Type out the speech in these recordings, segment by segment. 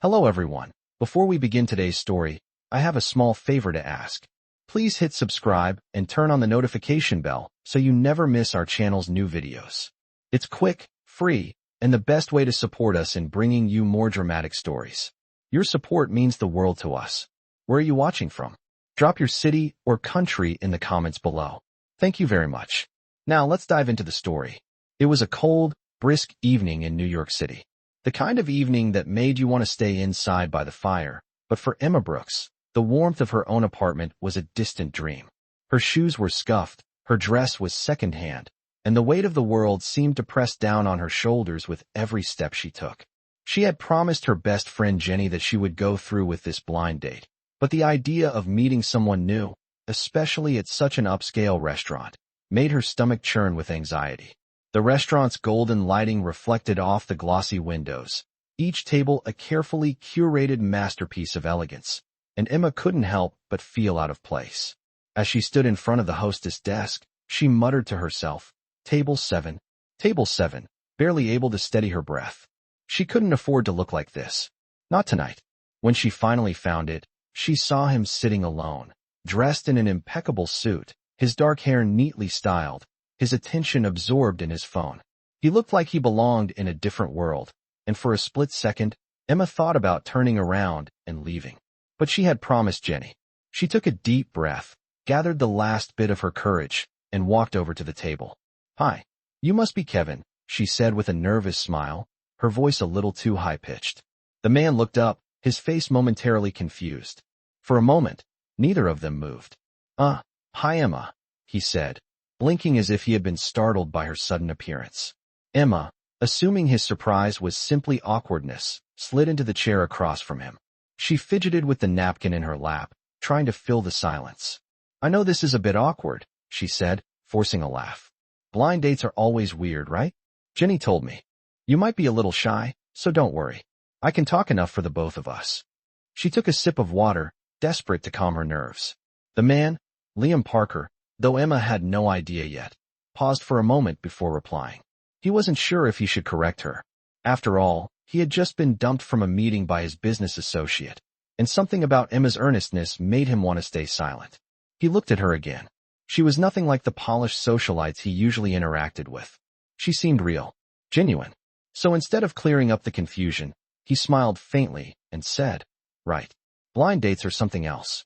Hello everyone. Before we begin today's story, I have a small favor to ask. Please hit subscribe and turn on the notification bell so you never miss our channel's new videos. It's quick, free, and the best way to support us in bringing you more dramatic stories. Your support means the world to us. Where are you watching from? Drop your city or country in the comments below. Thank you very much. Now let's dive into the story. It was a cold, brisk evening in New York City. The kind of evening that made you want to stay inside by the fire. But for Emma Brooks, the warmth of her own apartment was a distant dream. Her shoes were scuffed, her dress was secondhand, and the weight of the world seemed to press down on her shoulders with every step she took. She had promised her best friend Jenny that she would go through with this blind date, but the idea of meeting someone new, especially at such an upscale restaurant, made her stomach churn with anxiety. The restaurant's golden lighting reflected off the glossy windows, each table a carefully curated masterpiece of elegance, and Emma couldn't help but feel out of place. As she stood in front of the hostess desk, she muttered to herself, Table 7, barely able to steady her breath. She couldn't afford to look like this. Not tonight. When she finally found it, she saw him sitting alone, dressed in an impeccable suit, his dark hair neatly styled, his attention absorbed in his phone. He looked like he belonged in a different world, and for a split second, Emma thought about turning around and leaving. But she had promised Jenny. She took a deep breath, gathered the last bit of her courage, and walked over to the table. Hi. You must be Kevin, she said with a nervous smile, her voice a little too high-pitched. The man looked up, his face momentarily confused. For a moment, neither of them moved. Hi Emma, he said, blinking as if he had been startled by her sudden appearance. Emma, assuming his surprise was simply awkwardness, slid into the chair across from him. She fidgeted with the napkin in her lap, trying to fill the silence. I know this is a bit awkward, she said, forcing a laugh. Blind dates are always weird, right? Jenny told me. You might be a little shy, so don't worry. I can talk enough for the both of us. She took a sip of water, desperate to calm her nerves. The man, Liam Parker, though Emma had no idea yet, paused for a moment before replying. He wasn't sure if he should correct her. After all, he had just been dumped from a meeting by his business associate, and something about Emma's earnestness made him want to stay silent. He looked at her again. She was nothing like the polished socialites he usually interacted with. She seemed real, genuine. So instead of clearing up the confusion, he smiled faintly and said, Right. Blind dates are something else.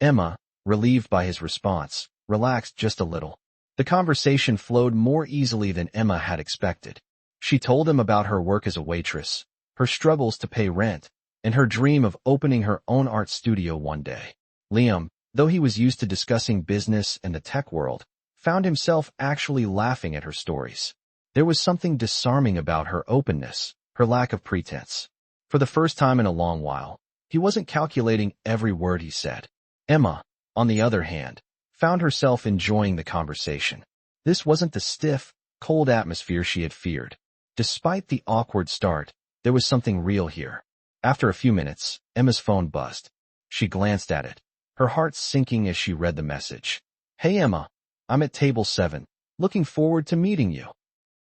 Emma, relieved by his response, relaxed just a little. The conversation flowed more easily than Emma had expected. She told him about her work as a waitress, her struggles to pay rent, and her dream of opening her own art studio one day. Liam, though he was used to discussing business and the tech world, found himself actually laughing at her stories. There was something disarming about her openness, her lack of pretense. For the first time in a long while, he wasn't calculating every word he said. Emma, on the other hand, found herself enjoying the conversation. This wasn't the stiff, cold atmosphere she had feared. Despite the awkward start, there was something real here. After a few minutes, Emma's phone buzzed. She glanced at it, her heart sinking as she read the message. Hey Emma, I'm at table 7, looking forward to meeting you.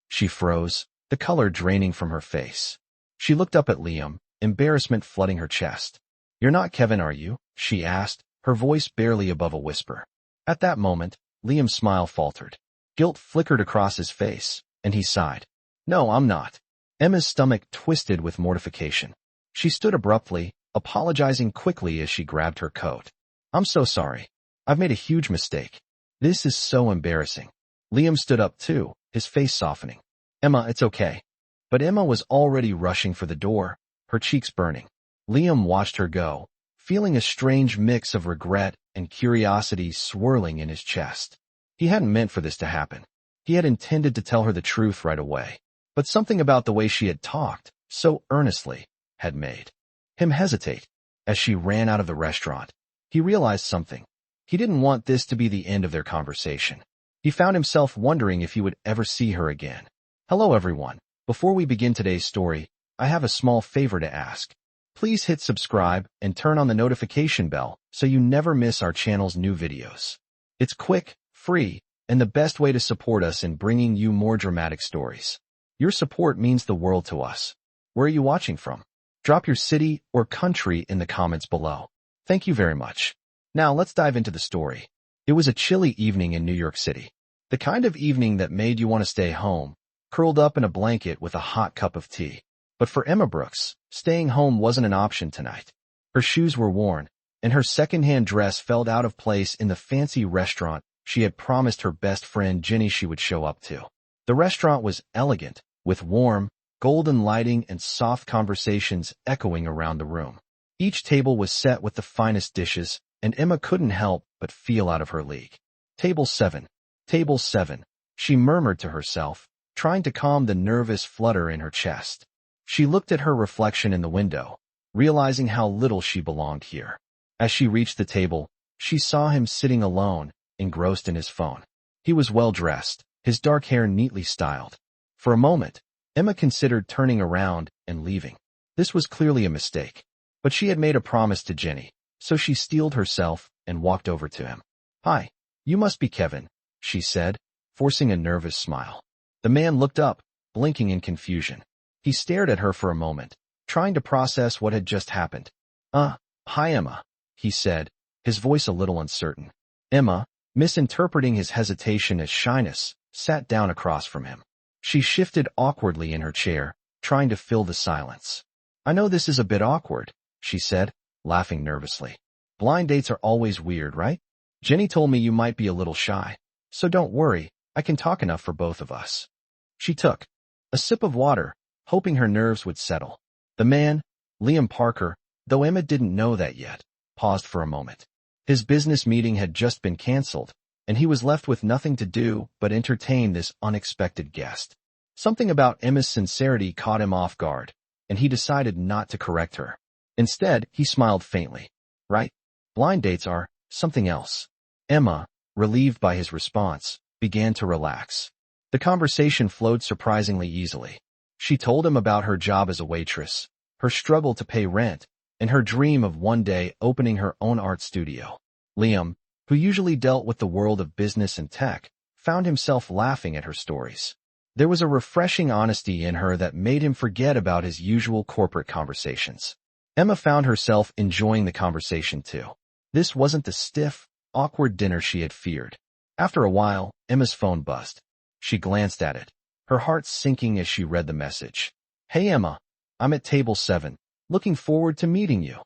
She froze, the color draining from her face. She looked up at Liam, embarrassment flooding her chest. You're not Kevin, are you? She asked, her voice barely above a whisper. At that moment, Liam's smile faltered. Guilt flickered across his face, and he sighed. No, I'm not. Emma's stomach twisted with mortification. She stood abruptly, apologizing quickly as she grabbed her coat. I'm so sorry. I've made a huge mistake. This is so embarrassing. Liam stood up too, his face softening. Emma, it's okay. But Emma was already rushing for the door, her cheeks burning. Liam watched her go, feeling a strange mix of regret and curiosity swirling in his chest. He hadn't meant for this to happen. He had intended to tell her the truth right away. But something about the way she had talked, so earnestly, had made him hesitate. As she ran out of the restaurant, he realized something. He didn't want this to be the end of their conversation. He found himself wondering if he would ever see her again. Hello everyone. Before we begin today's story, I have a small favor to ask. Please hit subscribe and turn on the notification bell so you never miss our channel's new videos. It's quick, free, and the best way to support us in bringing you more dramatic stories. Your support means the world to us. Where are you watching from? Drop your city or country in the comments below. Thank you very much. Now let's dive into the story. It was a chilly evening in New York City. The kind of evening that made you want to stay home, curled up in a blanket with a hot cup of tea. But for Emma Brooks, staying home wasn't an option tonight. Her shoes were worn, and her second-hand dress felt out of place in the fancy restaurant she had promised her best friend Jenny she would show up to. The restaurant was elegant, with warm, golden lighting and soft conversations echoing around the room. Each table was set with the finest dishes, and Emma couldn't help but feel out of her league. Table 7. Table 7, she murmured to herself, trying to calm the nervous flutter in her chest. She looked at her reflection in the window, realizing how little she belonged here. As she reached the table, she saw him sitting alone, engrossed in his phone. He was well-dressed, his dark hair neatly styled. For a moment, Emma considered turning around and leaving. This was clearly a mistake, but she had made a promise to Jenny, so she steeled herself and walked over to him. "Hi, you must be Kevin," she said, forcing a nervous smile. The man looked up, blinking in confusion. He stared at her for a moment, trying to process what had just happened. Hi Emma," he said, his voice a little uncertain. Emma, misinterpreting his hesitation as shyness, sat down across from him. She shifted awkwardly in her chair, trying to fill the silence. "I know this is a bit awkward," she said, laughing nervously. "Blind dates are always weird, right? Jenny told me you might be a little shy, so don't worry, I can talk enough for both of us." She took a sip of water, hoping her nerves would settle. The man, Liam Parker, though Emma didn't know that yet, paused for a moment. His business meeting had just been canceled, and he was left with nothing to do but entertain this unexpected guest. Something about Emma's sincerity caught him off guard, and he decided not to correct her. Instead, he smiled faintly. "Right? Blind dates are something else." Emma, relieved by his response, began to relax. The conversation flowed surprisingly easily. She told him about her job as a waitress, her struggle to pay rent, and her dream of one day opening her own art studio. Liam, who usually dealt with the world of business and tech, found himself laughing at her stories. There was a refreshing honesty in her that made him forget about his usual corporate conversations. Emma found herself enjoying the conversation too. This wasn't the stiff, awkward dinner she had feared. After a while, Emma's phone buzzed. She glanced at it, her heart sinking as she read the message. "Hey Emma, I'm at table 7, looking forward to meeting you."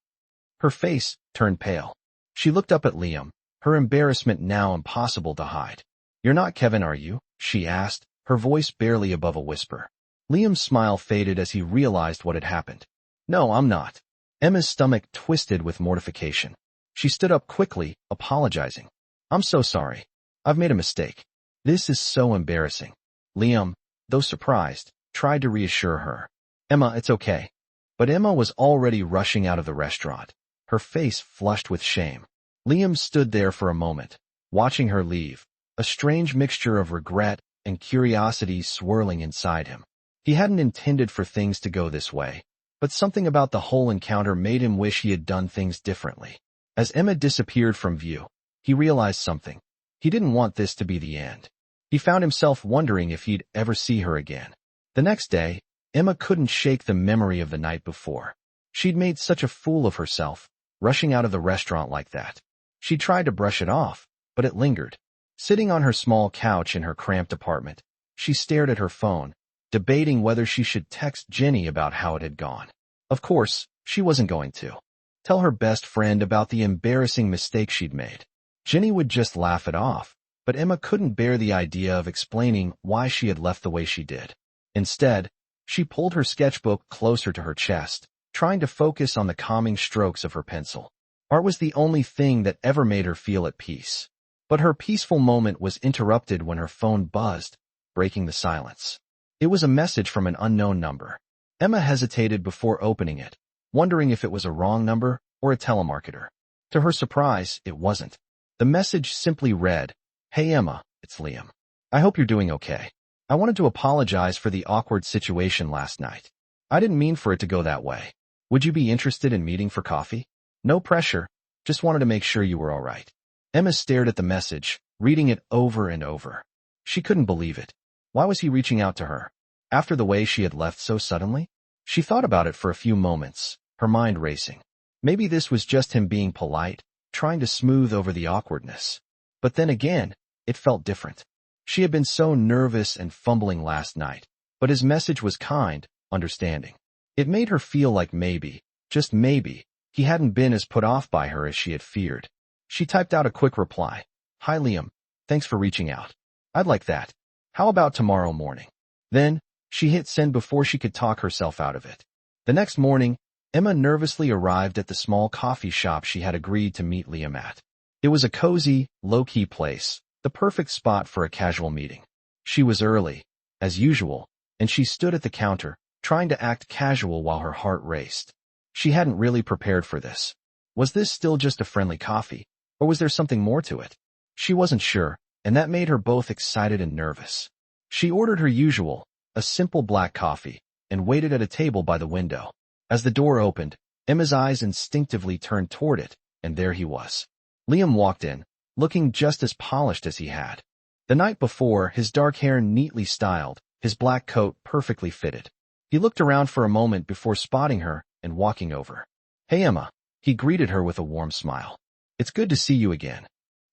Her face turned pale. She looked up at Liam, her embarrassment now impossible to hide. "You're not Kevin, are you?" she asked, her voice barely above a whisper. Liam's smile faded as he realized what had happened. "No, I'm not." Emma's stomach twisted with mortification. She stood up quickly, apologizing. "I'm so sorry. I've made a mistake. This is so embarrassing." Liam, though surprised, tried to reassure her. "Emma, it's okay." But Emma was already rushing out of the restaurant, her face flushed with shame. Liam stood there for a moment, watching her leave, a strange mixture of regret and curiosity swirling inside him. He hadn't intended for things to go this way, but something about the whole encounter made him wish he had done things differently. As Emma disappeared from view, he realized something. He didn't want this to be the end. He found himself wondering if he'd ever see her again. The next day, Emma couldn't shake the memory of the night before. She'd made such a fool of herself, rushing out of the restaurant like that. She tried to brush it off, but it lingered. Sitting on her small couch in her cramped apartment, she stared at her phone, debating whether she should text Jenny about how it had gone. Of course, she wasn't going to tell her best friend about the embarrassing mistake she'd made. Jenny would just laugh it off, but Emma couldn't bear the idea of explaining why she had left the way she did. Instead, she pulled her sketchbook closer to her chest, trying to focus on the calming strokes of her pencil. Art was the only thing that ever made her feel at peace. But her peaceful moment was interrupted when her phone buzzed, breaking the silence. It was a message from an unknown number. Emma hesitated before opening it, wondering if it was a wrong number or a telemarketer. To her surprise, it wasn't. The message simply read, "Hey Emma, it's Liam. I hope you're doing okay. I wanted to apologize for the awkward situation last night. I didn't mean for it to go that way. Would you be interested in meeting for coffee? No pressure, just wanted to make sure you were all right." Emma stared at the message, reading it over and over. She couldn't believe it. Why was he reaching out to her? After the way she had left so suddenly? She thought about it for a few moments, her mind racing. Maybe this was just him being polite, trying to smooth over the awkwardness. But then again, it felt different. She had been so nervous and fumbling last night, but his message was kind, understanding. It made her feel like maybe, just maybe, he hadn't been as put off by her as she had feared. She typed out a quick reply. Hi Liam, thanks for reaching out. I'd like that. How about tomorrow morning? Then, she hit send before she could talk herself out of it. The next morning, Emma nervously arrived at the small coffee shop she had agreed to meet Liam at. It was a cozy, low-key place, the perfect spot for a casual meeting. She was early, as usual, and she stood at the counter, trying to act casual while her heart raced. She hadn't really prepared for this. Was this still just a friendly coffee, or was there something more to it? She wasn't sure, and that made her both excited and nervous. She ordered her usual, a simple black coffee, and waited at a table by the window. As the door opened, Emma's eyes instinctively turned toward it, and there he was. Liam walked in, looking just as polished as he had. The night before, his dark hair neatly styled, his black coat perfectly fitted. He looked around for a moment before spotting her and walking over. Hey Emma, he greeted her with a warm smile. It's good to see you again.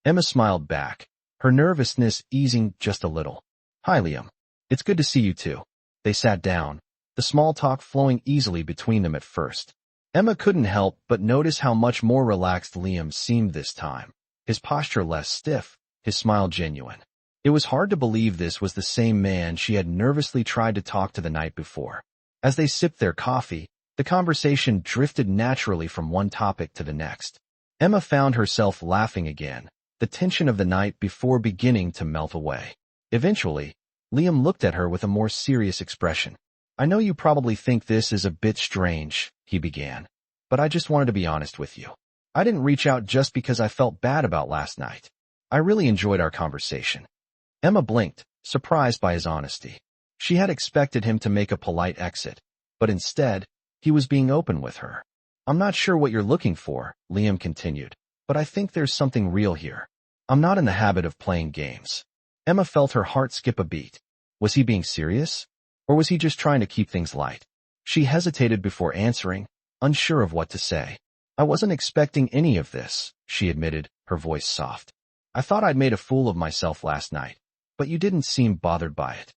Emma smiled back, her nervousness easing just a little. Hi Liam. It's good to see you too. They sat down, the small talk flowing easily between them at first. Emma couldn't help but notice how much more relaxed Liam seemed this time, his posture less stiff, his smile genuine. It was hard to believe this was the same man she had nervously tried to talk to the night before. As they sipped their coffee, the conversation drifted naturally from one topic to the next. Emma found herself laughing again, the tension of the night before beginning to melt away. Eventually, Liam looked at her with a more serious expression. I know you probably think this is a bit strange, he began, but I just wanted to be honest with you. I didn't reach out just because I felt bad about last night. I really enjoyed our conversation. Emma blinked, surprised by his honesty. She had expected him to make a polite exit, but instead, he was being open with her. I'm not sure what you're looking for, Liam continued, but I think there's something real here. I'm not in the habit of playing games. Emma felt her heart skip a beat. Was he being serious? Or was he just trying to keep things light? She hesitated before answering, unsure of what to say. I wasn't expecting any of this, she admitted, her voice soft. I thought I'd made a fool of myself last night, but you didn't seem bothered by it.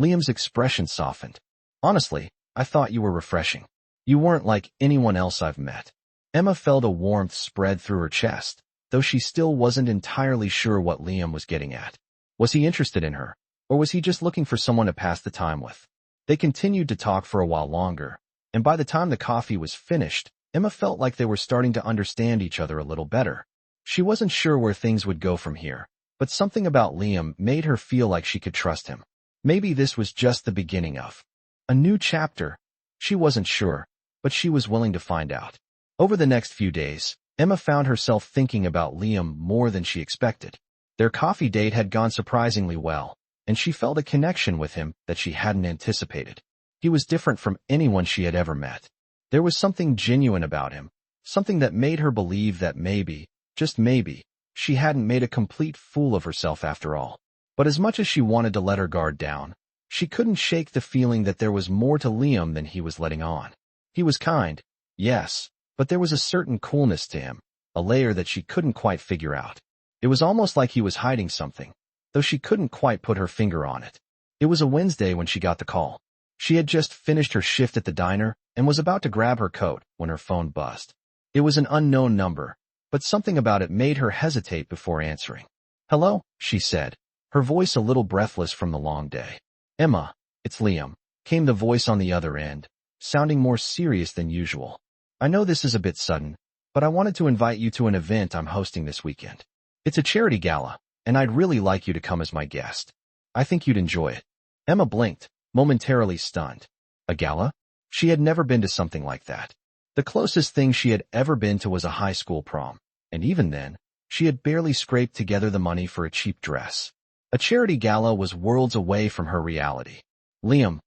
Liam's expression softened. Honestly, I thought you were refreshing. You weren't like anyone else I've met. Emma felt a warmth spread through her chest, though she still wasn't entirely sure what Liam was getting at. Was he interested in her, or was he just looking for someone to pass the time with? They continued to talk for a while longer, and by the time the coffee was finished, Emma felt like they were starting to understand each other a little better. She wasn't sure where things would go from here, but something about Liam made her feel like she could trust him. Maybe this was just the beginning of a new chapter. She wasn't sure, but she was willing to find out. Over the next few days, Emma found herself thinking about Liam more than she expected. Their coffee date had gone surprisingly well, and she felt a connection with him that she hadn't anticipated. He was different from anyone she had ever met. There was something genuine about him, something that made her believe that maybe, just maybe, she hadn't made a complete fool of herself after all. But as much as she wanted to let her guard down, she couldn't shake the feeling that there was more to Liam than he was letting on. He was kind, yes, but there was a certain coolness to him, a layer that she couldn't quite figure out. It was almost like he was hiding something, though she couldn't quite put her finger on it. It was a Wednesday when she got the call. She had just finished her shift at the diner and was about to grab her coat when her phone buzzed. It was an unknown number, but something about it made her hesitate before answering. Hello, she said, her voice a little breathless from the long day. Emma, it's Liam, came the voice on the other end, sounding more serious than usual. I know this is a bit sudden, but I wanted to invite you to an event I'm hosting this weekend. It's a charity gala, and I'd really like you to come as my guest. I think you'd enjoy it. Emma blinked, momentarily stunned. A gala? She had never been to something like that. The closest thing she had ever been to was a high school prom, and even then, she had barely scraped together the money for a cheap dress. A charity gala was worlds away from her reality. Liam,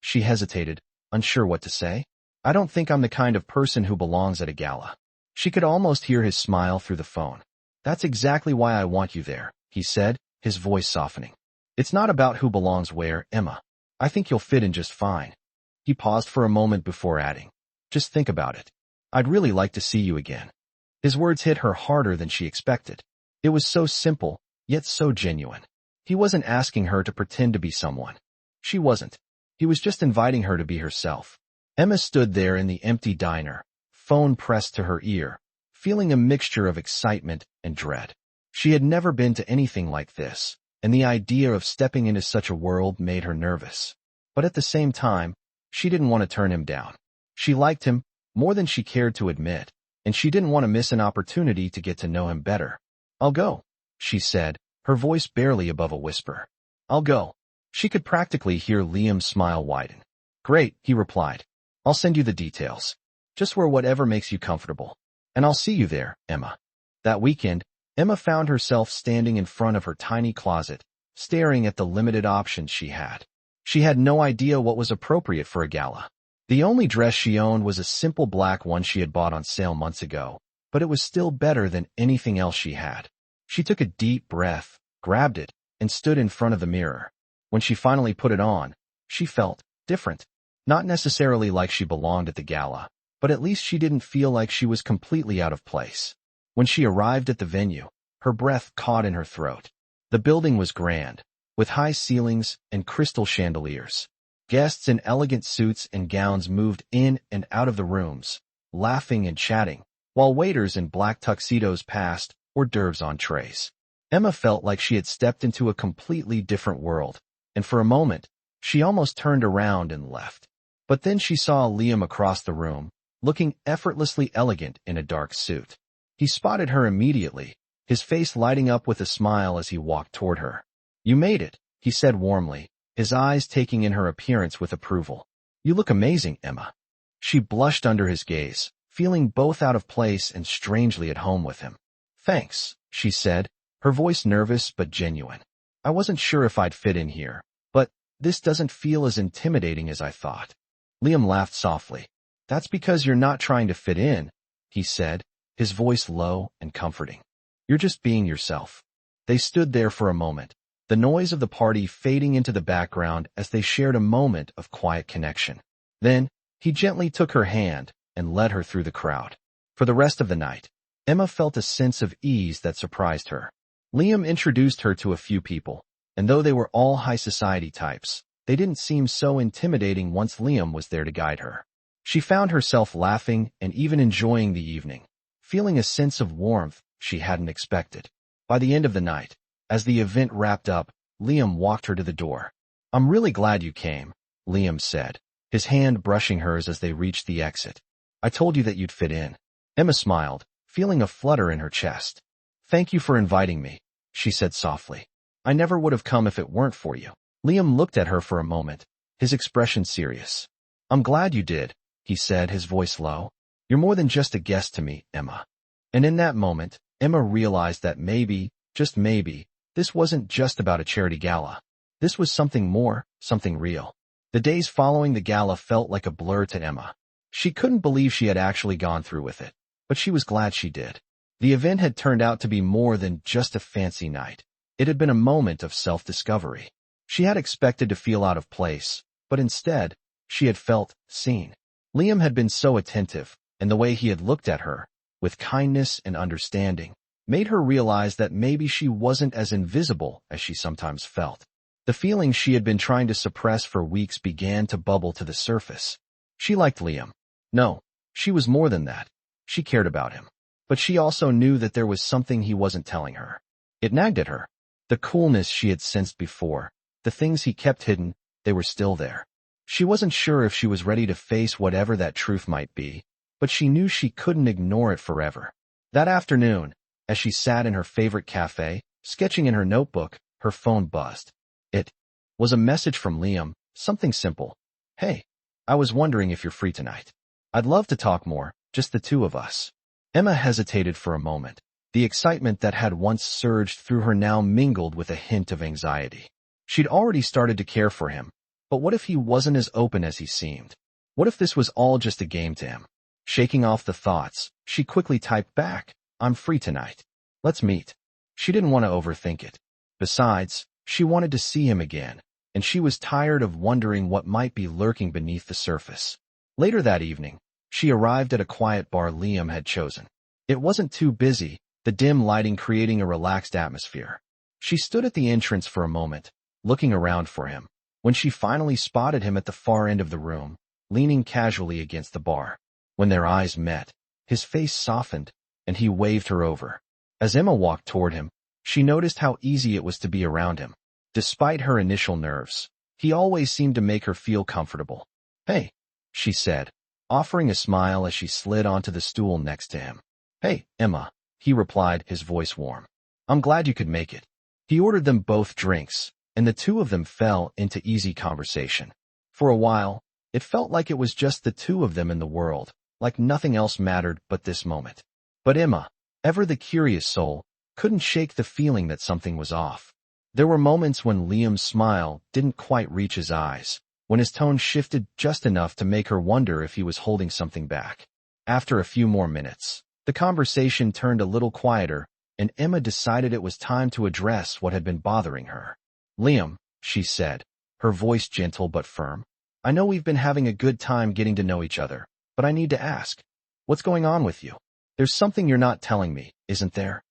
she hesitated, unsure what to say. I don't think I'm the kind of person who belongs at a gala. She could almost hear his smile through the phone. That's exactly why I want you there, he said, his voice softening. It's not about who belongs where, Emma. I think you'll fit in just fine. He paused for a moment before adding, "Just think about it. I'd really like to see you again." His words hit her harder than she expected. It was so simple, yet so genuine. He wasn't asking her to pretend to be someone. She wasn't. He was just inviting her to be herself. Emma stood there in the empty diner, phone pressed to her ear, feeling a mixture of excitement and dread. She had never been to anything like this, and the idea of stepping into such a world made her nervous. But at the same time, she didn't want to turn him down. She liked him more than she cared to admit, and she didn't want to miss an opportunity to get to know him better. "I'll go," she said, her voice barely above a whisper. "I'll go." She could practically hear Liam's smile widen. "Great," he replied. "I'll send you the details. Just wear whatever makes you comfortable. And I'll see you there, Emma." That weekend, Emma found herself standing in front of her tiny closet, staring at the limited options she had. She had no idea what was appropriate for a gala. The only dress she owned was a simple black one she had bought on sale months ago, but it was still better than anything else she had. She took a deep breath, grabbed it, and stood in front of the mirror. When she finally put it on, she felt different. Not necessarily like she belonged at the gala, but at least she didn't feel like she was completely out of place. When she arrived at the venue, her breath caught in her throat. The building was grand, with high ceilings and crystal chandeliers. Guests in elegant suits and gowns moved in and out of the rooms, laughing and chatting, while waiters in black tuxedos passed hors d'oeuvres on trays. Emma felt like she had stepped into a completely different world, and for a moment, she almost turned around and left. But then she saw Liam across the room, looking effortlessly elegant in a dark suit. He spotted her immediately, his face lighting up with a smile as he walked toward her. "You made it," he said warmly, his eyes taking in her appearance with approval. "You look amazing, Emma." She blushed under his gaze, feeling both out of place and strangely at home with him. "Thanks," she said, her voice nervous but genuine. "I wasn't sure if I'd fit in here, but this doesn't feel as intimidating as I thought." Liam laughed softly. "That's because you're not trying to fit in," he said, his voice low and comforting. "You're just being yourself." They stood there for a moment, the noise of the party fading into the background as they shared a moment of quiet connection. Then, he gently took her hand and led her through the crowd. For the rest of the night, Emma felt a sense of ease that surprised her. Liam introduced her to a few people, and though they were all high society types, they didn't seem so intimidating once Liam was there to guide her. She found herself laughing and even enjoying the evening, feeling a sense of warmth she hadn't expected. By the end of the night, as the event wrapped up, Liam walked her to the door. "I'm really glad you came," Liam said, his hand brushing hers as they reached the exit. "I told you that you'd fit in." Emma smiled, feeling a flutter in her chest. "Thank you for inviting me," she said softly. "I never would have come if it weren't for you." Liam looked at her for a moment, his expression serious. "I'm glad you did," he said, his voice low. "You're more than just a guest to me, Emma." And in that moment, Emma realized that maybe, just maybe, this wasn't just about a charity gala. This was something more, something real. The days following the gala felt like a blur to Emma. She couldn't believe she had actually gone through with it, but she was glad she did. The event had turned out to be more than just a fancy night. It had been a moment of self-discovery. She had expected to feel out of place, but instead, she had felt seen. Liam had been so attentive, and the way he had looked at her, with kindness and understanding, made her realize that maybe she wasn't as invisible as she sometimes felt. The feelings she had been trying to suppress for weeks began to bubble to the surface. She liked Liam. No, she was more than that. She cared about him. But she also knew that there was something he wasn't telling her. It nagged at her. The coolness she had sensed before, the things he kept hidden, they were still there. She wasn't sure if she was ready to face whatever that truth might be, but she knew she couldn't ignore it forever. That afternoon, as she sat in her favorite cafe, sketching in her notebook, her phone buzzed. It was a message from Liam, something simple. "Hey, I was wondering if you're free tonight. I'd love to talk more, just the two of us." Emma hesitated for a moment. The excitement that had once surged through her now mingled with a hint of anxiety. She'd already started to care for him, but what if he wasn't as open as he seemed? What if this was all just a game to him? Shaking off the thoughts, she quickly typed back, "I'm free tonight. Let's meet." She didn't want to overthink it. Besides, she wanted to see him again, and she was tired of wondering what might be lurking beneath the surface. Later that evening, she arrived at a quiet bar Liam had chosen. It wasn't too busy, the dim lighting creating a relaxed atmosphere. She stood at the entrance for a moment, looking around for him, when she finally spotted him at the far end of the room, leaning casually against the bar. When their eyes met, his face softened, and he waved her over. As Emma walked toward him, she noticed how easy it was to be around him. Despite her initial nerves, he always seemed to make her feel comfortable. "Hey," she said, offering a smile as she slid onto the stool next to him. "Hey, Emma," he replied, his voice warm. "I'm glad you could make it." He ordered them both drinks, and the two of them fell into easy conversation. For a while, it felt like it was just the two of them in the world, like nothing else mattered but this moment. But Emma, ever the curious soul, couldn't shake the feeling that something was off. There were moments when Liam's smile didn't quite reach his eyes, when his tone shifted just enough to make her wonder if he was holding something back. After a few more minutes, the conversation turned a little quieter, and Emma decided it was time to address what had been bothering her. "Liam," she said, her voice gentle but firm, "I know we've been having a good time getting to know each other, but I need to ask, what's going on with you? There's something you're not telling me, isn't there?"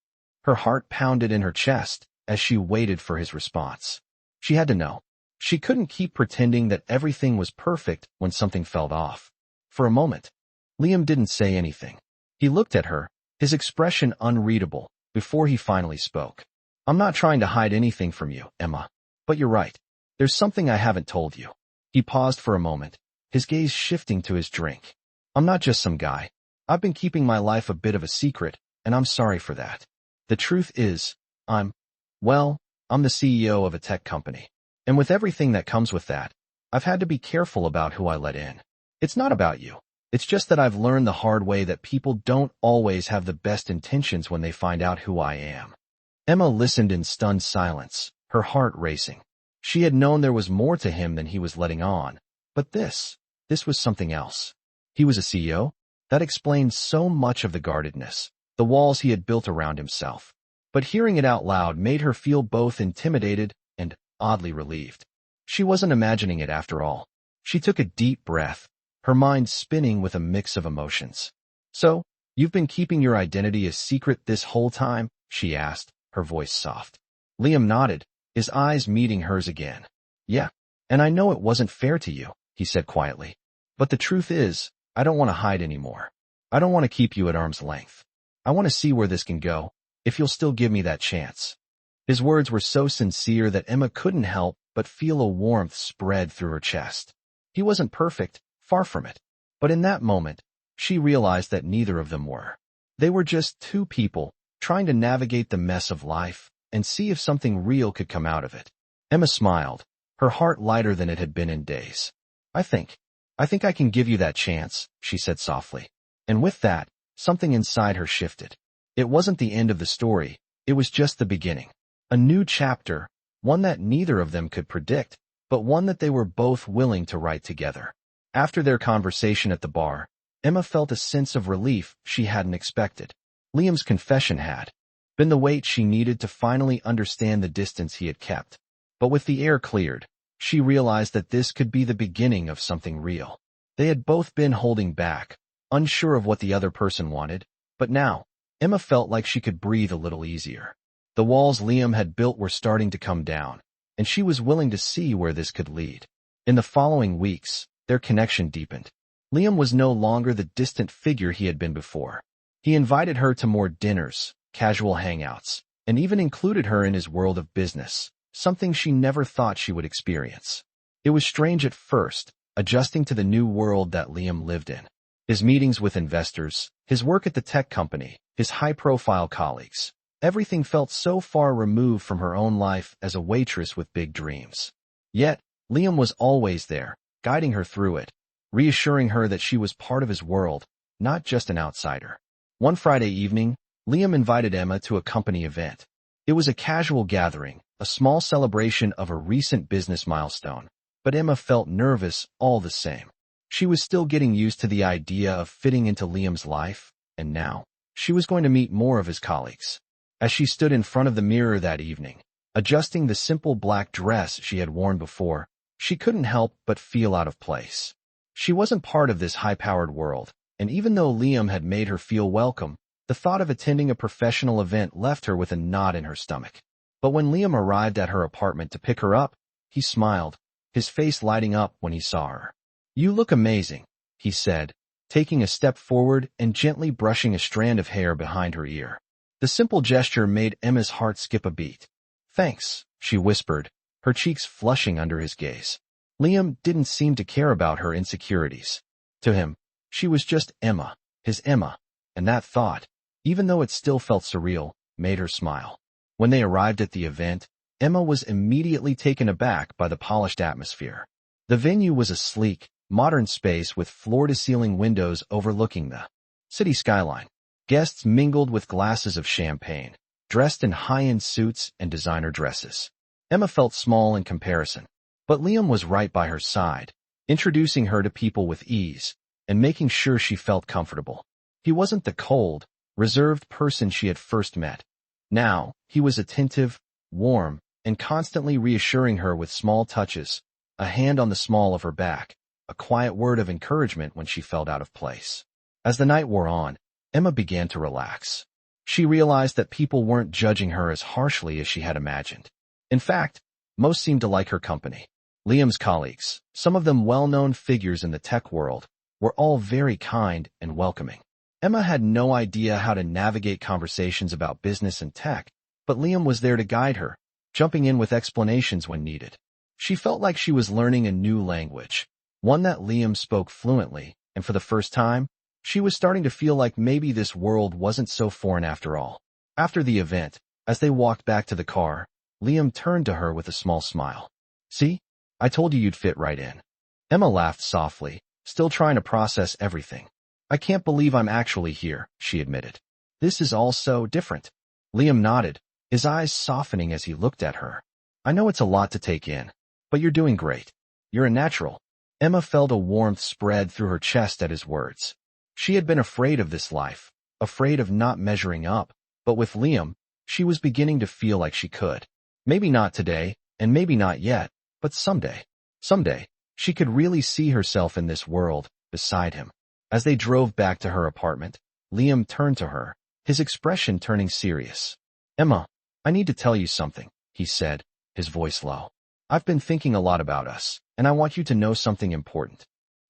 Her heart pounded in her chest as she waited for his response. She had to know. She couldn't keep pretending that everything was perfect when something felt off. For a moment, Liam didn't say anything. He looked at her, his expression unreadable, before he finally spoke. "I'm not trying to hide anything from you, Emma, but you're right. There's something I haven't told you." He paused for a moment, his gaze shifting to his drink. "I'm not just some guy. I've been keeping my life a bit of a secret, and I'm sorry for that. The truth is, I'm the CEO of a tech company. And with everything that comes with that, I've had to be careful about who I let in. It's not about you. It's just that I've learned the hard way that people don't always have the best intentions when they find out who I am." Emma listened in stunned silence, her heart racing. She had known there was more to him than he was letting on, but this was something else. He was a CEO? That explained so much of the guardedness, the walls he had built around himself. But hearing it out loud made her feel both intimidated and oddly relieved. She wasn't imagining it after all. She took a deep breath, her mind spinning with a mix of emotions. "So, you've been keeping your identity a secret this whole time?" she asked, her voice soft. Liam nodded, his eyes meeting hers again. "Yeah, and I know it wasn't fair to you," he said quietly. "But the truth is, I don't want to hide anymore. I don't want to keep you at arm's length. I want to see where this can go, if you'll still give me that chance." His words were so sincere that Emma couldn't help but feel a warmth spread through her chest. He wasn't perfect, far from it. But in that moment, she realized that neither of them were. They were just two people, trying to navigate the mess of life and see if something real could come out of it. Emma smiled, her heart lighter than it had been in days. I think I can give you that chance," she said softly. And with that, something inside her shifted. It wasn't the end of the story, it was just the beginning. A new chapter, one that neither of them could predict, but one that they were both willing to write together. After their conversation at the bar, Emma felt a sense of relief she hadn't expected. Liam's confession had been the weight she needed to finally understand the distance he had kept. But with the air cleared, she realized that this could be the beginning of something real. They had both been holding back, unsure of what the other person wanted, but now, Emma felt like she could breathe a little easier. The walls Liam had built were starting to come down, and she was willing to see where this could lead. In the following weeks, their connection deepened. Liam was no longer the distant figure he had been before. He invited her to more dinners, casual hangouts, and even included her in his world of business, something she never thought she would experience. It was strange at first, adjusting to the new world that Liam lived in. His meetings with investors, his work at the tech company, his high-profile colleagues. Everything felt so far removed from her own life as a waitress with big dreams. Yet, Liam was always there, guiding her through it, reassuring her that she was part of his world, not just an outsider. One Friday evening, Liam invited Emma to a company event. It was a casual gathering, a small celebration of a recent business milestone, but Emma felt nervous all the same. She was still getting used to the idea of fitting into Liam's life, and now, she was going to meet more of his colleagues. As she stood in front of the mirror that evening, Adjusting the simple black dress she had worn before, she couldn't help but feel out of place. She wasn't part of this high-powered world, and even though Liam had made her feel welcome, the thought of attending a professional event left her with a knot in her stomach. But when Liam arrived at her apartment to pick her up, he smiled, his face lighting up when he saw her. "You look amazing," he said, taking a step forward and gently brushing a strand of hair behind her ear. The simple gesture made Emma's heart skip a beat. "Thanks," she whispered, her cheeks flushing under his gaze. Liam didn't seem to care about her insecurities. To him, she was just Emma, his Emma, and that thought, even though it still felt surreal, made her smile. When they arrived at the event, Emma was immediately taken aback by the polished atmosphere. The venue was a sleek, modern space with floor-to-ceiling windows overlooking the city skyline. Guests mingled with glasses of champagne, dressed in high-end suits and designer dresses. Emma felt small in comparison, but Liam was right by her side, introducing her to people with ease and making sure she felt comfortable. He wasn't the cold, reserved person she had first met. Now, he was attentive, warm, and constantly reassuring her with small touches, a hand on the small of her back, a quiet word of encouragement when she felt out of place. As the night wore on, Emma began to relax. She realized that people weren't judging her as harshly as she had imagined. In fact, most seemed to like her company. Liam's colleagues, some of them well-known figures in the tech world, were all very kind and welcoming. Emma had no idea how to navigate conversations about business and tech, but Liam was there to guide her, jumping in with explanations when needed. She felt like she was learning a new language, one that Liam spoke fluently, and for the first time, she was starting to feel like maybe this world wasn't so foreign after all. After the event, as they walked back to the car, Liam turned to her with a small smile. "See? I told you you'd fit right in." Emma laughed softly, still trying to process everything. "I can't believe I'm actually here," she admitted. "This is all so different." Liam nodded, his eyes softening as he looked at her. "I know it's a lot to take in, but you're doing great. You're a natural." Emma felt a warmth spread through her chest at his words. She had been afraid of this life, afraid of not measuring up, but with Liam, she was beginning to feel like she could. Maybe not today, and maybe not yet, but someday. Someday, she could really see herself in this world, beside him. As they drove back to her apartment, Liam turned to her, his expression turning serious. "Emma, I need to tell you something," he said, his voice low. "I've been thinking a lot about us, and I want you to know something important."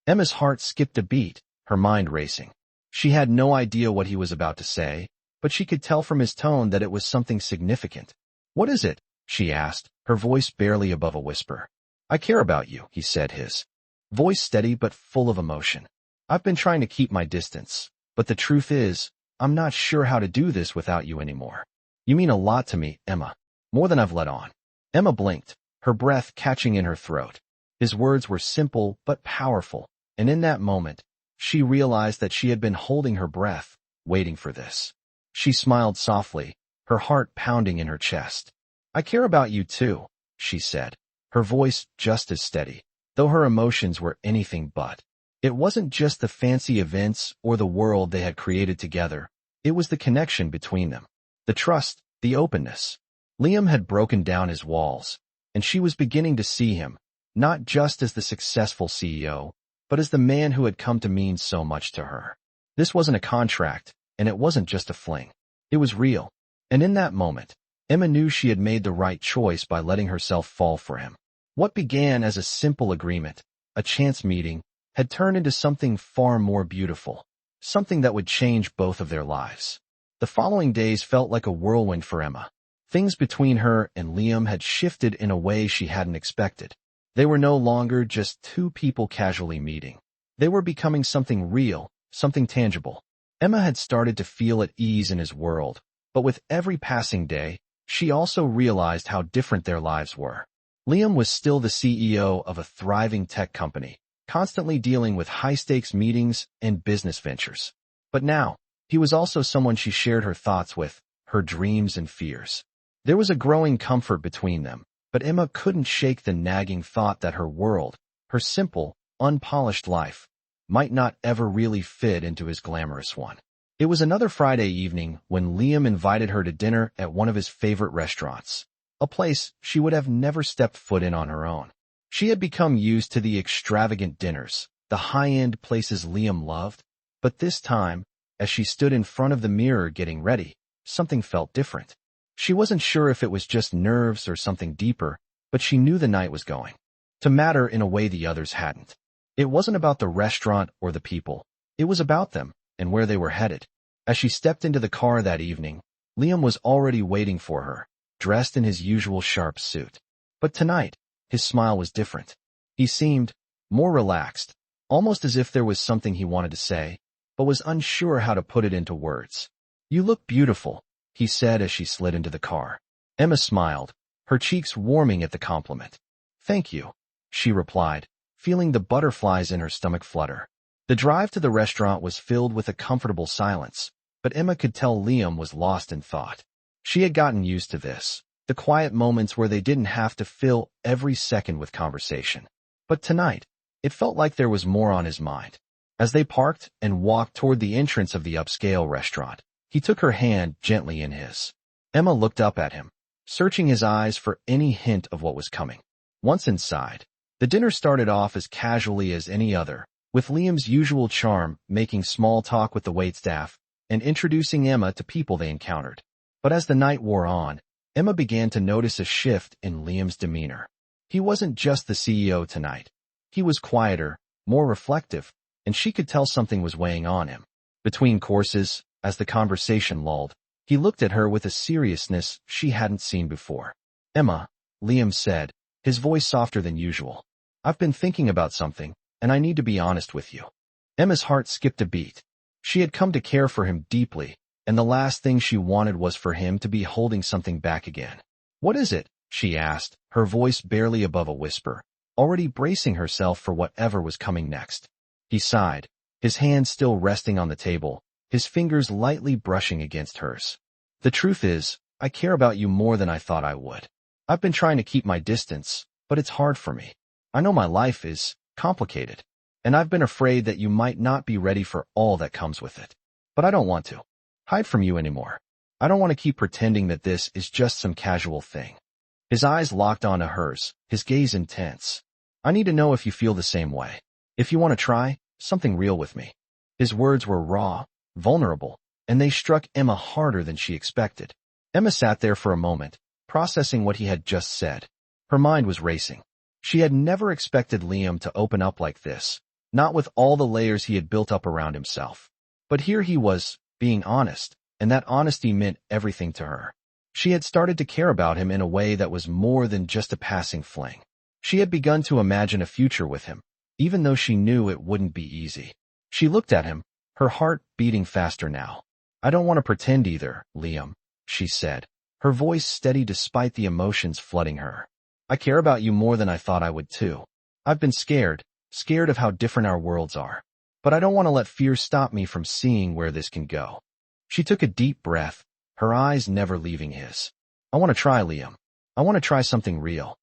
Emma's heart skipped a beat, her mind racing. She had no idea what he was about to say, but she could tell from his tone that it was something significant. "What is it?" she asked, her voice barely above a whisper. "I care about you," he said, his voice steady but full of emotion. "I've been trying to keep my distance, but the truth is, I'm not sure how to do this without you anymore. You mean a lot to me, Emma, more than I've let on." Emma blinked, her breath catching in her throat. His words were simple but powerful, and in that moment, she realized that she had been holding her breath, waiting for this. She smiled softly, her heart pounding in her chest. "I care about you too," she said, her voice just as steady, though her emotions were anything but. It wasn't just the fancy events or the world they had created together, it was the connection between them. The trust, the openness. Liam had broken down his walls, and she was beginning to see him, not just as the successful CEO, but as the man who had come to mean so much to her. This wasn't a contract, and it wasn't just a fling. It was real. And in that moment, Emma knew she had made the right choice by letting herself fall for him. What began as a simple agreement, a chance meeting, had turned into something far more beautiful, something that would change both of their lives. The following days felt like a whirlwind for Emma. Things between her and Liam had shifted in a way she hadn't expected. They were no longer just two people casually meeting. They were becoming something real, something tangible. Emma had started to feel at ease in his world, but with every passing day, she also realized how different their lives were. Liam was still the CEO of a thriving tech company, constantly dealing with high-stakes meetings and business ventures. But now, he was also someone she shared her thoughts with, her dreams and fears. There was a growing comfort between them, but Emma couldn't shake the nagging thought that her world, her simple, unpolished life, might not ever really fit into his glamorous one. It was another Friday evening when Liam invited her to dinner at one of his favorite restaurants. a place she would have never stepped foot in on her own. She had become used to the extravagant dinners, the high-end places Liam loved, but this time, as she stood in front of the mirror getting ready, something felt different. She wasn't sure if it was just nerves or something deeper, but she knew the night was going to matter in a way the others hadn't. It wasn't about the restaurant or the people. It was about them and where they were headed. As she stepped into the car that evening, Liam was already waiting for her, dressed in his usual sharp suit. But tonight, his smile was different. He seemed more relaxed, almost as if there was something he wanted to say, but was unsure how to put it into words. "You look beautiful," he said as she slid into the car. Emma smiled, her cheeks warming at the compliment. "Thank you," she replied, feeling the butterflies in her stomach flutter. The drive to the restaurant was filled with a comfortable silence, but Emma could tell Liam was lost in thought. She had gotten used to this, the quiet moments where they didn't have to fill every second with conversation. But tonight, it felt like there was more on his mind. As they parked and walked toward the entrance of the upscale restaurant, he took her hand gently in his. Emma looked up at him, searching his eyes for any hint of what was coming. Once inside, the dinner started off as casually as any other, with Liam's usual charm making small talk with the waitstaff and introducing Emma to people they encountered. But as the night wore on, Emma began to notice a shift in Liam's demeanor. He wasn't just the CEO tonight. He was quieter, more reflective, and she could tell something was weighing on him. Between courses, as the conversation lulled, he looked at her with a seriousness she hadn't seen before. "Emma," Liam said, his voice softer than usual. "I've been thinking about something, and I need to be honest with you." Emma's heart skipped a beat. She had come to care for him deeply, and the last thing she wanted was for him to be holding something back again. "What is it?" she asked, her voice barely above a whisper, already bracing herself for whatever was coming next. He sighed, his hand still resting on the table, his fingers lightly brushing against hers. "The truth is, I care about you more than I thought I would. I've been trying to keep my distance, but it's hard for me. I know my life is complicated, and I've been afraid that you might not be ready for all that comes with it. But I don't want to hide from you anymore. I don't want to keep pretending that this is just some casual thing." His eyes locked onto hers, his gaze intense. "I need to know if you feel the same way. If you want to try something real with me." His words were raw, vulnerable, and they struck Emma harder than she expected. Emma sat there for a moment, processing what he had just said. Her mind was racing. She had never expected Liam to open up like this, not with all the layers he had built up around himself. But here he was, being honest, and that honesty meant everything to her. She had started to care about him in a way that was more than just a passing fling. She had begun to imagine a future with him, even though she knew it wouldn't be easy. She looked at him, her heart beating faster now. "I don't want to pretend either, Liam," she said, her voice steady despite the emotions flooding her. "I care about you more than I thought I would too. I've been scared of how different our worlds are. But I don't want to let fear stop me from seeing where this can go." She took a deep breath, her eyes never leaving his. "I want to try, Liam. I want to try something real."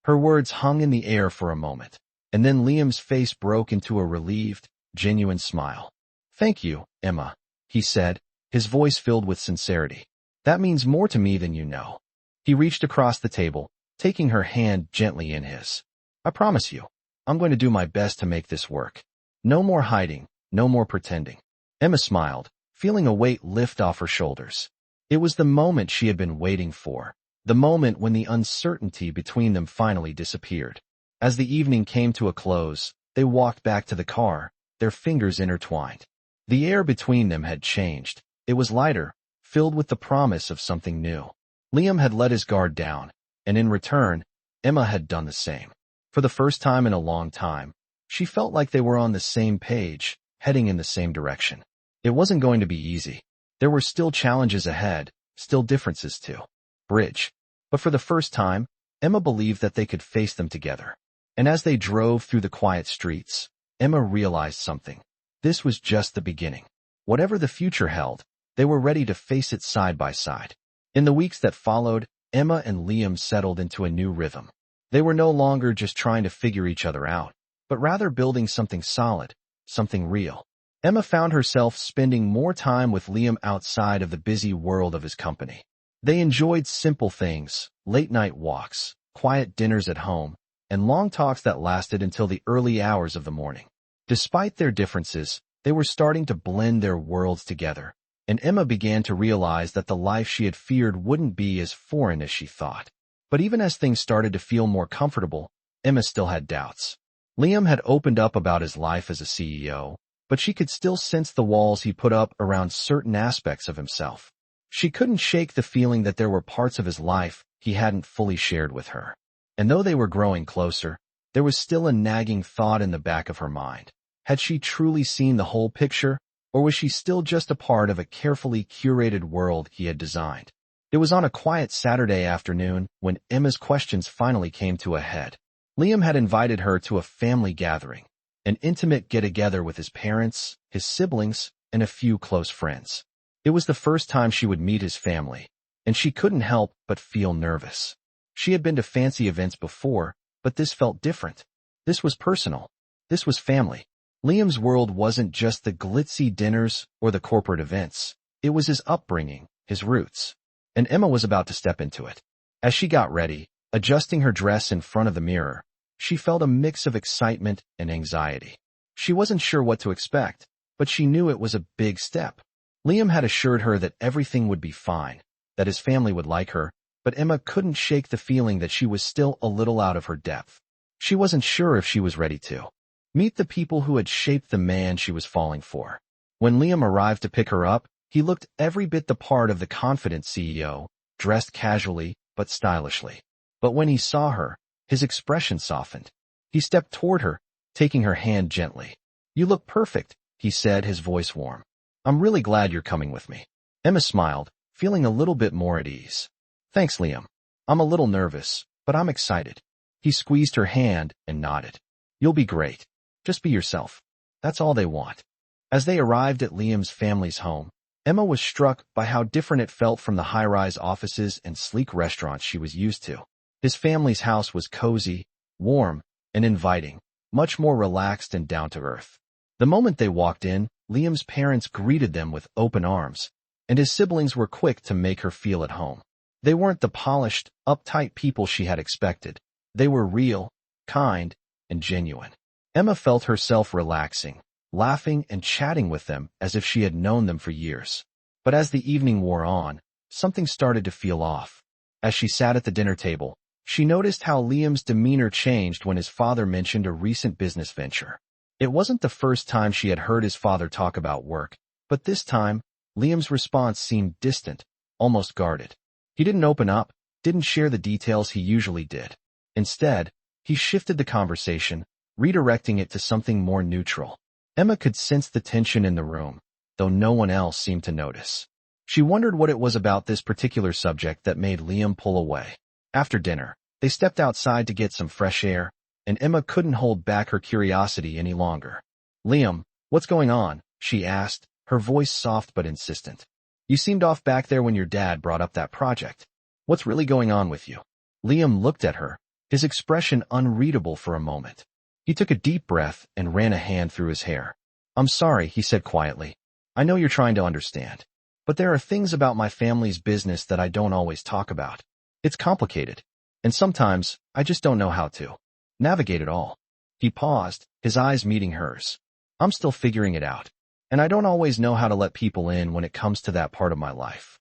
Her words hung in the air for a moment, and then Liam's face broke into a relieved, genuine smile. "Thank you, Emma," he said, his voice filled with sincerity. "That means more to me than you know." He reached across the table, taking her hand gently in his. "I promise you, I'm going to do my best to make this work. No more hiding, no more pretending." Emma smiled, feeling a weight lift off her shoulders. It was the moment she had been waiting for, the moment when the uncertainty between them finally disappeared. As the evening came to a close, they walked back to the car, their fingers intertwined. The air between them had changed. It was lighter, filled with the promise of something new. Liam had let his guard down, and in return, Emma had done the same. For the first time in a long time, she felt like they were on the same page, heading in the same direction. It wasn't going to be easy. There were still challenges ahead, still differences to bridge. But for the first time, Emma believed that they could face them together. And as they drove through the quiet streets, Emma realized something. This was just the beginning. Whatever the future held, they were ready to face it side by side. In the weeks that followed, Emma and Liam settled into a new rhythm. They were no longer just trying to figure each other out, but rather building something solid, something real. Emma found herself spending more time with Liam outside of the busy world of his company. They enjoyed simple things, late-night walks, quiet dinners at home, and long talks that lasted until the early hours of the morning. Despite their differences, they were starting to blend their worlds together, and Emma began to realize that the life she had feared wouldn't be as foreign as she thought. But even as things started to feel more comfortable, Emma still had doubts. Liam had opened up about his life as a CEO, but she could still sense the walls he put up around certain aspects of himself. She couldn't shake the feeling that there were parts of his life he hadn't fully shared with her. And though they were growing closer, there was still a nagging thought in the back of her mind. Had she truly seen the whole picture, or was she still just a part of a carefully curated world he had designed? It was on a quiet Saturday afternoon when Emma's questions finally came to a head. Liam had invited her to a family gathering, an intimate get-together with his parents, his siblings, and a few close friends. It was the first time she would meet his family, and she couldn't help but feel nervous. She had been to fancy events before, but this felt different. This was personal. This was family. Liam's world wasn't just the glitzy dinners or the corporate events. It was his upbringing, his roots. And Emma was about to step into it. As she got ready, adjusting her dress in front of the mirror, she felt a mix of excitement and anxiety. She wasn't sure what to expect, but she knew it was a big step. Liam had assured her that everything would be fine, that his family would like her, but Emma couldn't shake the feeling that she was still a little out of her depth. She wasn't sure if she was ready to meet the people who had shaped the man she was falling for. When Liam arrived to pick her up, he looked every bit the part of the confident CEO, dressed casually but stylishly. But when he saw her, his expression softened. He stepped toward her, taking her hand gently. "You look perfect," he said, his voice warm. "I'm really glad you're coming with me." Emma smiled, feeling a little bit more at ease. "Thanks, Liam. I'm a little nervous, but I'm excited." He squeezed her hand and nodded. "You'll be great. Just be yourself. That's all they want." As they arrived at Liam's family's home, Emma was struck by how different it felt from the high-rise offices and sleek restaurants she was used to. His family's house was cozy, warm, and inviting, much more relaxed and down-to-earth. The moment they walked in, Liam's parents greeted them with open arms, and his siblings were quick to make her feel at home. They weren't the polished, uptight people she had expected. They were real, kind, and genuine. Emma felt herself relaxing, laughing and chatting with them as if she had known them for years. But as the evening wore on, something started to feel off. As she sat at the dinner table, she noticed how Liam's demeanor changed when his father mentioned a recent business venture. It wasn't the first time she had heard his father talk about work, but this time, Liam's response seemed distant, almost guarded. He didn't open up, didn't share the details he usually did. Instead, he shifted the conversation, redirecting it to something more neutral. Emma could sense the tension in the room, though no one else seemed to notice. She wondered what it was about this particular subject that made Liam pull away. After dinner, they stepped outside to get some fresh air, and Emma couldn't hold back her curiosity any longer. "Liam, what's going on?" she asked, her voice soft but insistent. "You seemed off back there when your dad brought up that project. What's really going on with you?" Liam looked at her, his expression unreadable for a moment. He took a deep breath and ran a hand through his hair. "I'm sorry," he said quietly. "I know you're trying to understand. But there are things about my family's business that I don't always talk about. It's complicated, and sometimes I just don't know how to navigate it all." He paused, his eyes meeting hers. "I'm still figuring it out, and I don't always know how to let people in when it comes to that part of my life."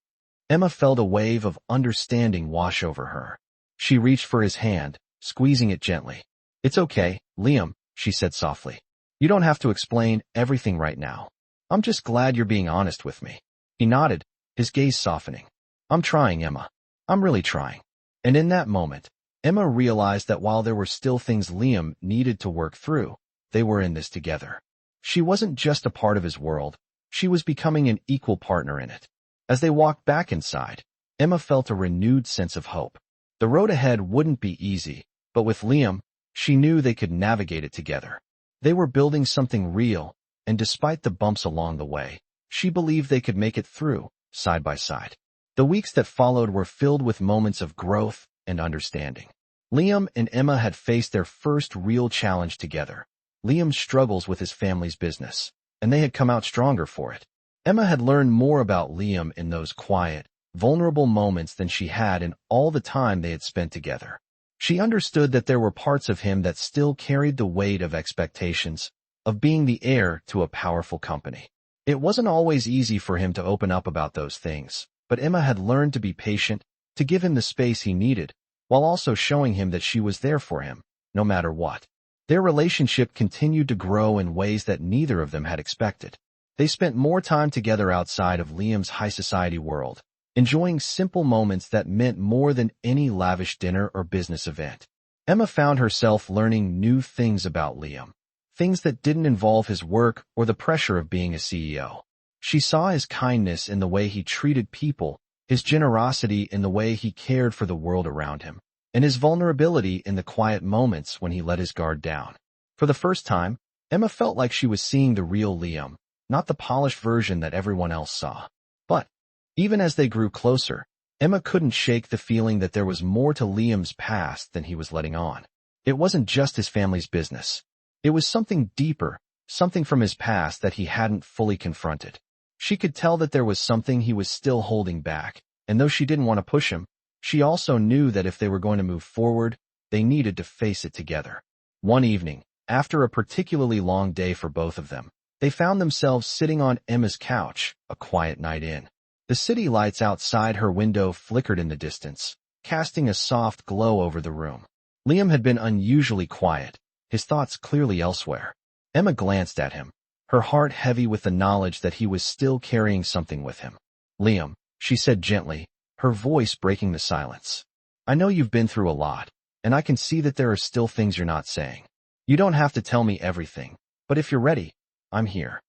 Emma felt a wave of understanding wash over her. She reached for his hand, squeezing it gently. "It's okay, Liam," she said softly. "You don't have to explain everything right now. I'm just glad you're being honest with me." He nodded, his gaze softening. "I'm trying, Emma. I'm really trying." And in that moment, Emma realized that while there were still things Liam needed to work through, they were in this together. She wasn't just a part of his world, she was becoming an equal partner in it. As they walked back inside, Emma felt a renewed sense of hope. The road ahead wouldn't be easy, but with Liam, she knew they could navigate it together. They were building something real, and despite the bumps along the way, she believed they could make it through, side by side. The weeks that followed were filled with moments of growth and understanding. Liam and Emma had faced their first real challenge together. Liam's struggles with his family's business, and they had come out stronger for it. Emma had learned more about Liam in those quiet, vulnerable moments than she had in all the time they had spent together. She understood that there were parts of him that still carried the weight of expectations, of being the heir to a powerful company. It wasn't always easy for him to open up about those things, but Emma had learned to be patient, to give him the space he needed, while also showing him that she was there for him, no matter what. Their relationship continued to grow in ways that neither of them had expected. They spent more time together outside of Liam's high society world, enjoying simple moments that meant more than any lavish dinner or business event. Emma found herself learning new things about Liam, things that didn't involve his work or the pressure of being a CEO. She saw his kindness in the way he treated people, his generosity in the way he cared for the world around him, and his vulnerability in the quiet moments when he let his guard down. For the first time, Emma felt like she was seeing the real Liam, not the polished version that everyone else saw. But even as they grew closer, Emma couldn't shake the feeling that there was more to Liam's past than he was letting on. It wasn't just his family's business. It was something deeper, something from his past that he hadn't fully confronted. She could tell that there was something he was still holding back, and though she didn't want to push him, she also knew that if they were going to move forward, they needed to face it together. One evening, after a particularly long day for both of them, they found themselves sitting on Emma's couch, a quiet night in. The city lights outside her window flickered in the distance, casting a soft glow over the room. Liam had been unusually quiet, his thoughts clearly elsewhere. Emma glanced at him, her heart heavy with the knowledge that he was still carrying something with him. "Liam," she said gently, her voice breaking the silence. "I know you've been through a lot, and I can see that there are still things you're not saying. You don't have to tell me everything, but if you're ready, I'm here."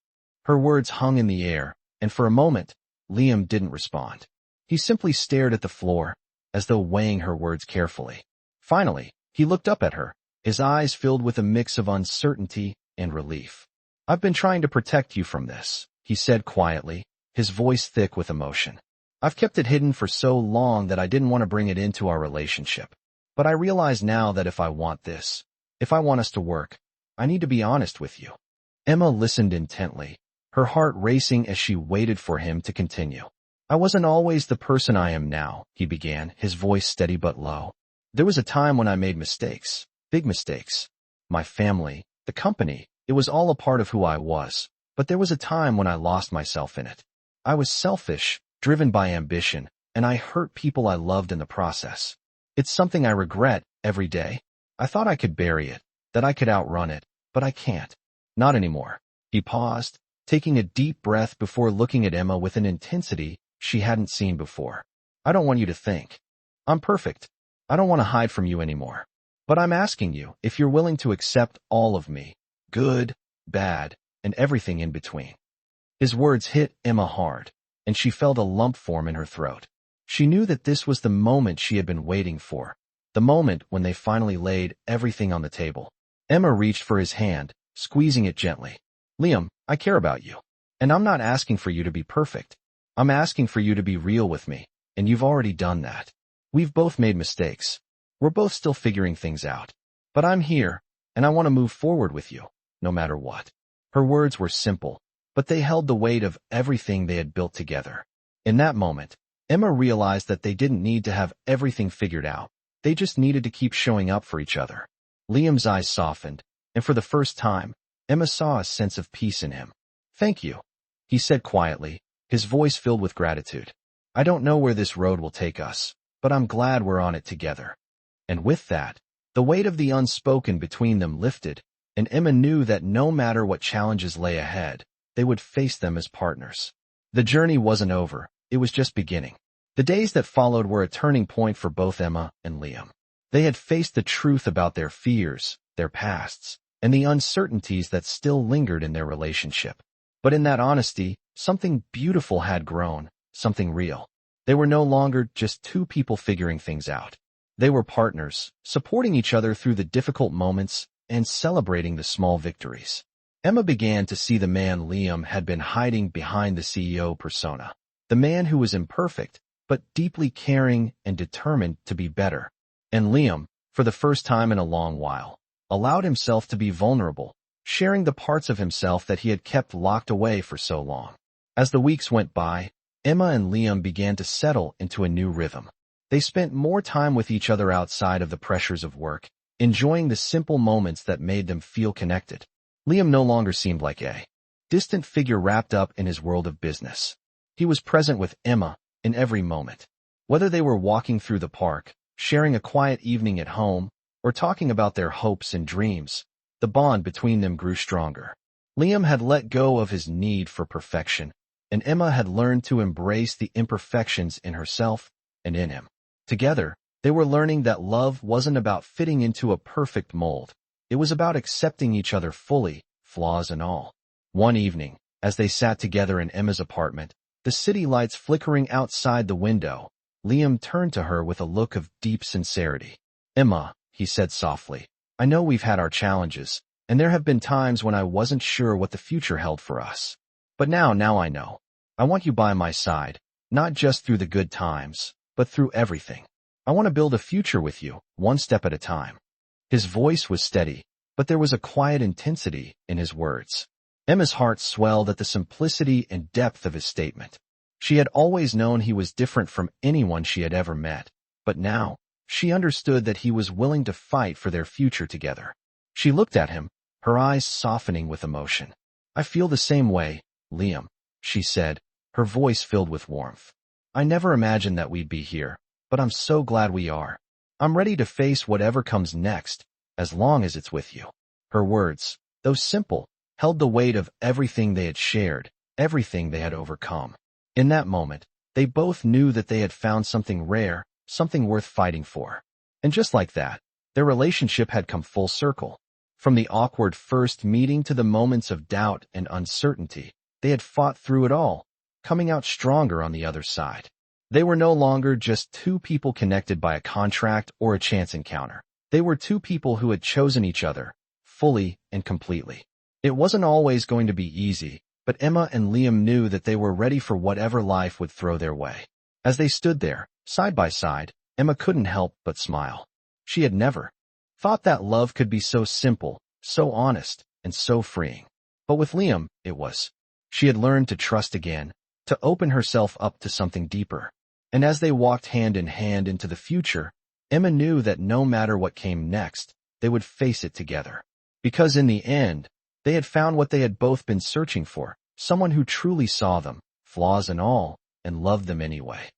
Her words hung in the air, and for a moment, Liam didn't respond. He simply stared at the floor, as though weighing her words carefully. Finally, he looked up at her, his eyes filled with a mix of uncertainty and relief. "I've been trying to protect you from this," he said quietly, his voice thick with emotion. "I've kept it hidden for so long that I didn't want to bring it into our relationship. But I realize now that if I want this, if I want us to work, I need to be honest with you." Emma listened intently, her heart racing as she waited for him to continue. "I wasn't always the person I am now," he began, his voice steady but low. "There was a time when I made mistakes, big mistakes. My family, the company, it was all a part of who I was, but there was a time when I lost myself in it. I was selfish, driven by ambition, and I hurt people I loved in the process. It's something I regret every day. I thought I could bury it, that I could outrun it, but I can't. Not anymore." He paused, taking a deep breath before looking at Emma with an intensity she hadn't seen before. "I don't want you to think I'm perfect. I don't want to hide from you anymore. But I'm asking you if you're willing to accept all of me, good, bad, and everything in between." His words hit Emma hard, and she felt a lump form in her throat. She knew that this was the moment she had been waiting for, the moment when they finally laid everything on the table. Emma reached for his hand, squeezing it gently. "Liam, I care about you. And I'm not asking for you to be perfect. I'm asking for you to be real with me, and you've already done that. We've both made mistakes. We're both still figuring things out. But I'm here, and I want to move forward with you, no matter what." Her words were simple, but they held the weight of everything they had built together. In that moment, Emma realized that they didn't need to have everything figured out. They just needed to keep showing up for each other. Liam's eyes softened, and for the first time, Emma saw a sense of peace in him. "Thank you," he said quietly, his voice filled with gratitude. "I don't know where this road will take us, but I'm glad we're on it together." And with that, the weight of the unspoken between them lifted, and Emma knew that no matter what challenges lay ahead, they would face them as partners. The journey wasn't over, it was just beginning. The days that followed were a turning point for both Emma and Liam. They had faced the truth about their fears, their pasts, and the uncertainties that still lingered in their relationship. But in that honesty, something beautiful had grown, something real. They were no longer just two people figuring things out. They were partners, supporting each other through the difficult moments and celebrating the small victories. Emma began to see the man Liam had been hiding behind the CEO persona. The man who was imperfect, but deeply caring and determined to be better. And Liam, for the first time in a long while, allowed himself to be vulnerable, sharing the parts of himself that he had kept locked away for so long. As the weeks went by, Emma and Liam began to settle into a new rhythm. They spent more time with each other outside of the pressures of work, enjoying the simple moments that made them feel connected. Liam no longer seemed like a distant figure wrapped up in his world of business. He was present with Emma in every moment. Whether they were walking through the park, sharing a quiet evening at home, or talking about their hopes and dreams, the bond between them grew stronger. Liam had let go of his need for perfection, and Emma had learned to embrace the imperfections in herself and in him. Together, they were learning that love wasn't about fitting into a perfect mold. It was about accepting each other fully, flaws and all. One evening, as they sat together in Emma's apartment, the city lights flickering outside the window, Liam turned to her with a look of deep sincerity. "Emma," he said softly, "I know we've had our challenges, and there have been times when I wasn't sure what the future held for us. But now I know. I want you by my side, not just through the good times, but through everything. I want to build a future with you, one step at a time." His voice was steady, but there was a quiet intensity in his words. Emma's heart swelled at the simplicity and depth of his statement. She had always known he was different from anyone she had ever met, but now, she understood that he was willing to fight for their future together. She looked at him, her eyes softening with emotion. "I feel the same way, Liam," she said, her voice filled with warmth. "I never imagined that we'd be here, but I'm so glad we are. I'm ready to face whatever comes next, as long as it's with you." Her words, though simple, held the weight of everything they had shared, everything they had overcome. In that moment, they both knew that they had found something rare, something worth fighting for. And just like that, their relationship had come full circle. From the awkward first meeting to the moments of doubt and uncertainty, they had fought through it all, coming out stronger on the other side. They were no longer just two people connected by a contract or a chance encounter. They were two people who had chosen each other, fully and completely. It wasn't always going to be easy, but Emma and Liam knew that they were ready for whatever life would throw their way. As they stood there, side by side, Emma couldn't help but smile. She had never thought that love could be so simple, so honest, and so freeing. But with Liam, it was. She had learned to trust again, to open herself up to something deeper. And as they walked hand in hand into the future, Emma knew that no matter what came next, they would face it together. Because in the end, they had found what they had both been searching for, someone who truly saw them, flaws and all, and loved them anyway.